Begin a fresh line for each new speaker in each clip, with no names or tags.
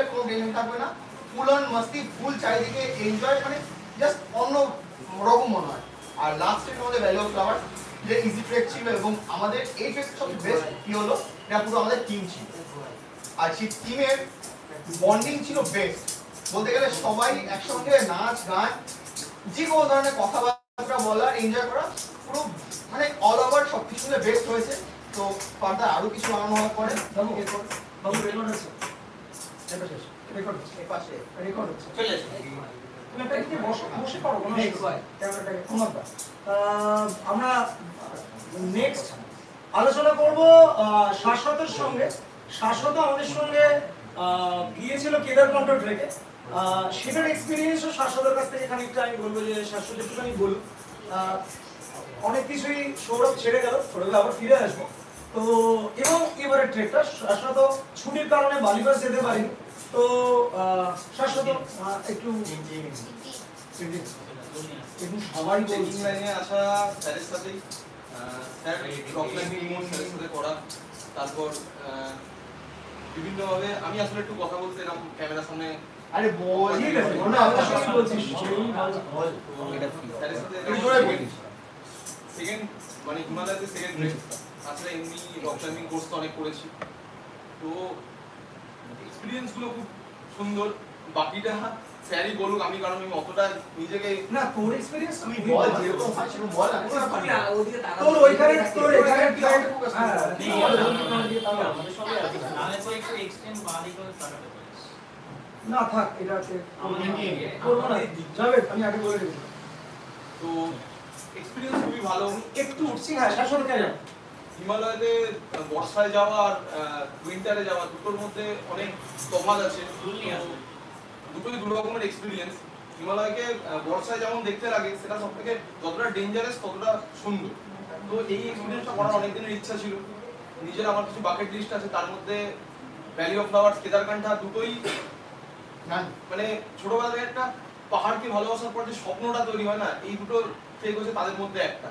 টাইপের কোনো টেনশন থাকবে না, ফুল অন মস্তি, ফুল চারিদিকে এনজয়, মানে জাস্ট অন্য রকম মনে হয়। আর লাস্ট ট্রেক আমাদের ভ্যালি অফ ফ্লাওয়ার্স, যে ইজি ট্রেক ছিল, এবং আমাদের এই ট্রেক সবচেয়ে বেস্ট কি হলো, এটা পুরো আমাদের টিম ছিল, আর সেই টিমের বন্ডিং ছিল বেস্ট বলতে গেলে। সবাই একসঙ্গে নাচ গান, যে কোনো ধরনের কথাবার্তা বলা, এনজয় করা, পুরো মানে অল ওভার সবকিছু মিলে বেস্ট হয়েছে। তো ফার্দার আরো কিছু বানানো হওয়ার পরে
বাবু রেকর্ড আছে, রেকর্ড হচ্ছে,
এই পাশে
রেকর্ড হচ্ছে,
চলে এসো।
তুমি একটা কি বসে করো কোনো ক্যামেরাটাকে ঘুমাবা। আমরা নেক্সট আলোচনা করব শাশ্বতের সঙ্গে। শাশ্বত আমাদের সঙ্গে গিয়েছিল কেদারকণ্ঠ ট্রেকে, সেটার এক্সপিরিয়েন্সও শাশ্বতের কাছ থেকে খানিকটা আমি বলবো যে শাশ্বত একটুখানি বলুন। অনেক কিছুই সৌরভ ছেড়ে গেল, সৌরভে আবার ফিরে আসবো। তো এবং এবারে ট্রেকটা শাশ্বত ছুটির কারণে বালিবাস যেতে পারিনি, তো শাশ্বত একটু
সবাই ট্রেকিং লাইনে আসা স্যারের সাথেই, স্যার রক ক্লাইম্বিং স্যারের সাথে করা, তারপর বিভিন্নভাবে আমি আসলে একটু কথা বলতে এরকম ক্যামেরার সামনে,
আরে বল,
ঠিক আছে ওটা আমরা সবাই বলছিস
স্যারের সাথে সেকেন্ড মানে হিমালয়তে সেকেন্ড ট্রেক। আসলে এমনি রক ক্লাইম্বিং কোর্স তো অনেক করেছি, তো এক্সপিরিয়েন্স গুলো খুব সুন্দর। বাকিটা স্যারই বলুক, আমি কারণ আমি অতটা নিজেকে
না, তোর এক্সপেরিয়েন্স
তুই বল, যেরকম হয় সেরকম বল।
তোর ওইখানে তোর এখানে কি হয়? হ্যাঁ না থাক, এটা আছে করবো না, যাবে আমি আগে বলে দেবো।
তো এক্সপিরিয়েন্স খুবই ভালো।
একটু উঠছি, হ্যাঁ শাশ্বত কেন
হিমালয়তে বর্ষায় যাওয়া আর উইন্টারে যাওয়া দুটোর মধ্যে অনেক তফাৎ আছে, দুটোই দু রকমের এক্সপিরিয়েন্স। হিমালয়কে বর্ষায় যেমন দেখতে লাগে, সেটা সব থেকে যতটা ডেঞ্জারাস ততটা সুন্দর। তো এই এক্সপিরিয়েন্সটা করার অনেক দিনের ইচ্ছা ছিল। নিজের আমার কিছু বাকেট লিস্ট আছে, তার মধ্যে ভ্যালি অফ ফ্লাওয়ার্স, কেদারকান্ঠা দুটোই মানে ছোটবেলা থেকে একটা পাহাড়কে ভালোবাসার পর যে স্বপ্নটা তৈরি হয় না, এই দুটো ট্রেক হচ্ছে তাদের মধ্যে একটা।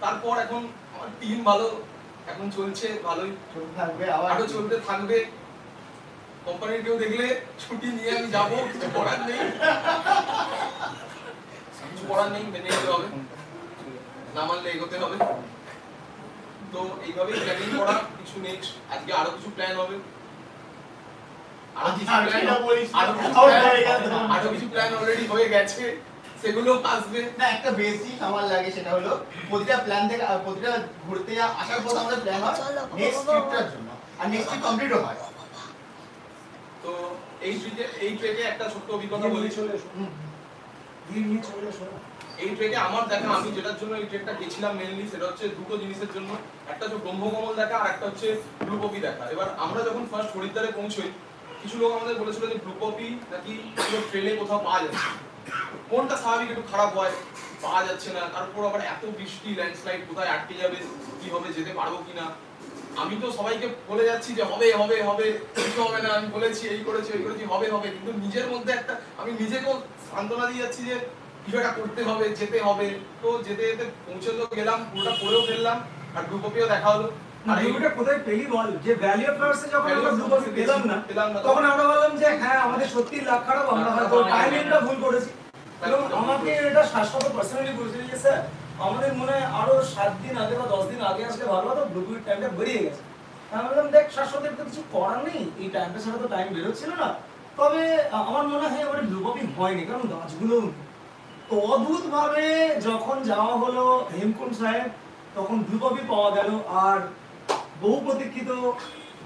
তারপর এখন আমার টিম ভালো, এখন চলছে ভালোই, আরো চলতে থাকবে। কোম্পানির কেউ দেখলে ছুটি নিয়ে আমি যাবো, কিছু করার নেই, কিছু করার নেই, মেনে নিতে হবে, না মানলে এগোতে হবে। তো এইভাবেই প্ল্যানিং করা, কিছু নেক্সট আজকে আরো কিছু প্ল্যান হবে, আরো কিছু প্ল্যান অলরেডি হয়ে গেছে, সেগুলো আসবে।
না, একটা বেসিক আমার লাগে, সেটা হলো প্রতিটা প্ল্যান থেকে প্রতিটা ঘুরতে আসার পর আমাদের প্ল্যান হয় নেক্সট ট্রিপটার জন্য, আর নেক্সট ট্রিপ কমপ্লিটও হয়।
তো এই ট্রেকে একটা ছোট্ট অভিজ্ঞতা বলি। এই ট্রেকে আমার দেখা, আমি যেটার জন্য এই ট্রেকটা গেছিলাম মেইনলি, সেটা হচ্ছে দুটো জিনিসের জন্য। একটা হচ্ছে ব্রহ্মকমল দেখা, আর একটা হচ্ছে ব্লু পপি দেখা। এবার আমরা যখন ফার্স্ট হরিদ্বারে পৌঁছই, কিছু লোক আমাদের বলেছিল যে ব্লু পপি নাকি পুরো ট্রেনে কোথাও পাওয়া যাচ্ছে। মনটা স্বাভাবিক একটু খারাপ হয়, পাওয়া যাচ্ছে না, তারপর আবার এত বৃষ্টি, ল্যান্ডস্লাইড, কোথায় আটকে যাবে, কি হবে, যেতে পারবো কিনা। আমি তো সবাইকে বলে যাচ্ছি যে হবে হবে হবে, কিছু হবে না, আমি বলেছি, এই করেছি ওই করেছি, হবে হবে, কিন্তু নিজের মধ্যে একটা, আমি নিজেকেও সান্ত্বনা দিয়ে যাচ্ছি যে বিষয়টা করতে হবে, যেতে হবে। তো যেতে যেতে পৌঁছে তো গেলাম, পুরোটা করেও ফেললাম, আর ব্লু পপিও দেখা হলো।
আর এইটা কোথায় পেলি বল? যে ভ্যালি অফ ফ্লাওয়ার্সে যখন আমরা ব্লু পপি পেলাম না, তখন আমরা বললাম যে হ্যাঁ আমাদের সত্যি লাখ খারাপ, আমরা হয়তো টাইমিংটা ভুল করেছি। এবং আমাকে এটা শাশ্বত পার্সোনালি বলেছিল যে স্যার আমাদের মনে হয় আরো 7 দিন আগে বা 10 দিন আগে আসলে ভালো হতো, ব্লু পপির টাইমটা বেরিয়ে গেছে। আমি বললাম দেখ শাশ্বতের তো কিছু করার নেই, এই টাইমটা ছাড়া তো টাইম বেরোচ্ছিল না। তবে আমার মনে হয় এবারে ব্লু পপি হয়নি, কারণ গাছগুলো তো অদ্ভুত ভাবে যখন যাওয়া হলো হেমকুণ্ড সাহেব, তখন ব্লু পপি পাওয়া গেল, আর বহু প্রতীক্ষিত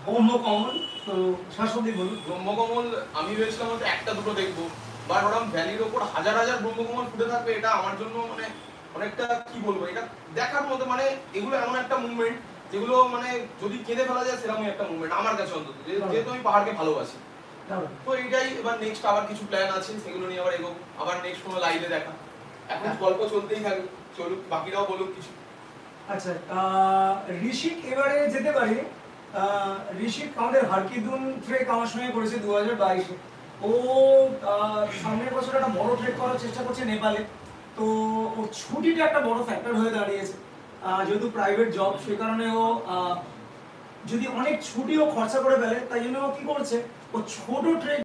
ব্রহ্মকমল। তো শাশ্বতী বলুন।
ব্রহ্মকমল আমি ভেবেছিলাম হয়তো একটা দুটো দেখবো, বাট ওরকম ভ্যালির ওপর হাজার হাজার ব্রহ্মকমল ফুটে থাকবে, এটা আমার জন্য মানে অনেকটা কি বলবো, এটা দেখার মতো। মানে এগুলো এমন একটা মুভমেন্ট যেগুলো মানে যদি কেঁদে ফেলা যায় সেরকমই একটা মুভমেন্ট আমার কাছে অন্তত, যেহেতু আমি পাহাড়কে ভালোবাসি। তো এইটাই, এবার নেক্সট আবার কিছু প্ল্যান আছে, সেগুলো নিয়ে আবার এগোবো, আবার নেক্সট কোনো লাইভে দেখা। এখন গল্প চলতেই থাকবে, চলুক, বাকিরাও বলুক কিছু।
আচ্ছা, ঋষিক এবারে যেতে পারি। ঋষিক আমাদের হারকিদুন ট্রেক আমার সঙ্গে করেছে 2022-এ। ও সামনের বছর একটা বড় ট্রেক করার চেষ্টা করছে নেপালে। তো ওর ছুটিটা একটা বড় ফ্যাক্টর হয়ে দাঁড়িয়েছে, যেহেতু প্রাইভেট জব, সে কারণে ও যদি অনেক ছুটিও খরচা করে ফেলে, তাই জন্য ও কি করছে, ও ছোট ট্রেক